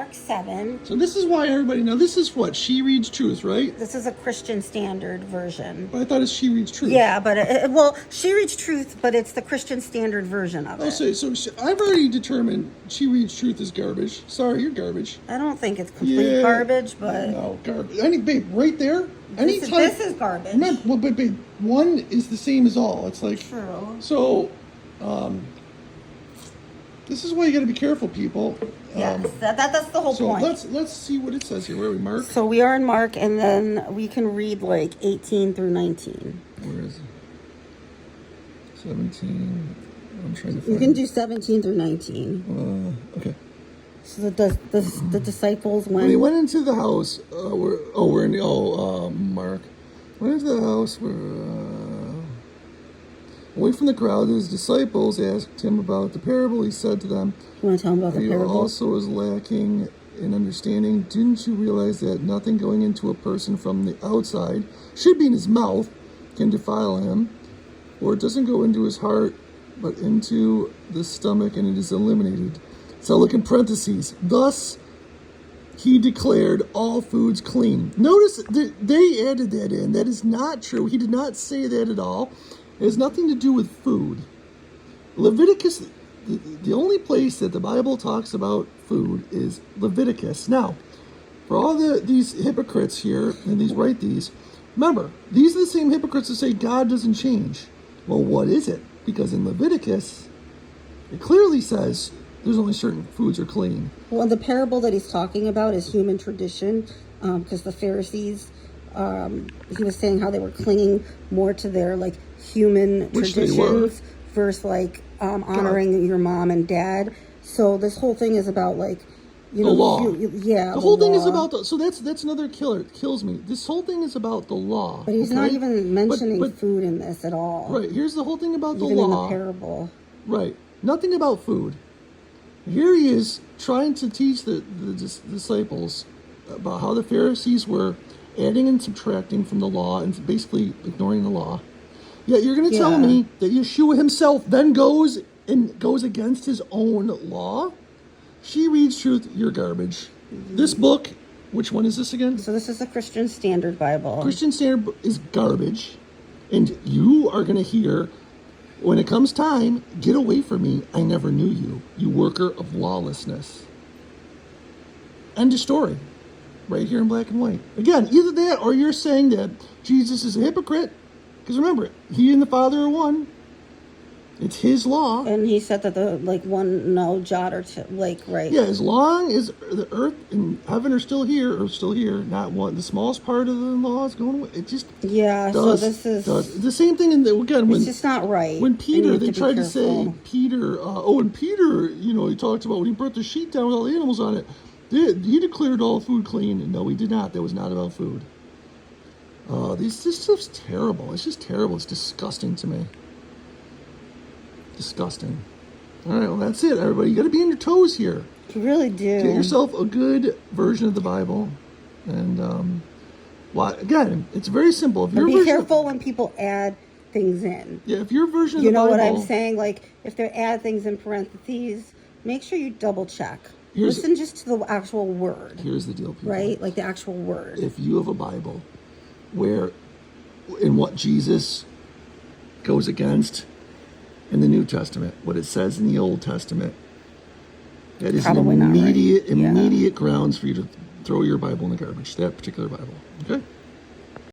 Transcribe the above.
Mark 7. So this is why everybody, now this is what? She Reads Truth, right? This is a Christian Standard version. But I thought it's She Reads Truth. Yeah, but, well, She Reads Truth, but it's the Christian Standard version of it. So I've already determined She Reads Truth is garbage. Sorry, you're garbage. I don't think it's complete garbage, but... No, garbage. Babe, right there. This is garbage. No, well, but babe, one is the same as all. It's like... True. So, this is why you got to be careful, people. Yes, that's the whole point. So let's see what it says here. Where are we, Mark? So we are in Mark, and then we can read like 18 through 19. Where is it? 17. I'm trying to find You can do 17 through 19. Okay. So the disciples went... When he went into the house, Mark. Went into the house away from the crowd, his disciples asked him about the parable. He said to them, You want to tell him about the parable? You also is lacking in understanding. Didn't you realize that nothing going into a person from the outside should be in his mouth can defile him? Or it doesn't go into his heart, but into the stomach, and it is eliminated. So look in parentheses. Thus, he declared all foods clean. Notice they added that in. That is not true. He did not say that at all. It has nothing to do with food. Leviticus, the only place that the Bible talks about food is Leviticus. Now, for all these hypocrites here, and write these, remember, these are the same hypocrites that say God doesn't change. Well, what is it? Because in Leviticus, it clearly says there's only certain foods are clean. Well, the parable that he's talking about is human tradition, because the Pharisees, he was saying how they were clinging more to their like human traditions versus honoring your mom and dad. So this whole thing is about like, the law. The whole thing is about so that's another killer. It kills me. This whole thing is about the law. But he's not even mentioning food in this at all. Right. Here's the whole thing about the law. law. Even in the parable. Right. Nothing about food. Here he is trying to teach the disciples about how the Pharisees were adding and subtracting from the law and basically ignoring the law. Yet you're going to tell me that Yeshua himself then goes against his own law? She Reads Truth, you're garbage. Mm-hmm. This book, which one is this again? So this is the Christian Standard Bible. Christian Standard is garbage. And you are going to hear, when it comes time, get away from me. I never knew you, you worker of lawlessness. End of story. Right here in black and white. Again, either that or you're saying that Jesus is a hypocrite. Because remember, he and the Father are one. It's his law. And he said that the no jot or right. Yeah, as long as the earth and heaven are still here, not one. The smallest part of the law is going away. It just so this is the same thing. When it's just not right. When Peter, they tried to say Peter. And Peter, he talked about when he brought the sheet down with all the animals on it. He declared all food clean, and no, he did not. That was not about food. This stuff's terrible. It's just terrible. It's disgusting to me. Disgusting. All right, well, that's it, everybody. You got to be on your toes here. You really do. Get yourself a good version of the Bible. And, again, it's very simple. Be careful when people add things in. Yeah, if your version of the Bible... You know what I'm saying? Like, if they add things in parentheses, make sure you double check. Listen just to the actual word. Here's the deal, people. Right? Like the actual word. If you have a Bible where, in what Jesus goes against in the New Testament, what it says in the Old Testament, that is probably immediate grounds for you to throw your Bible in the garbage, that particular Bible. Okay?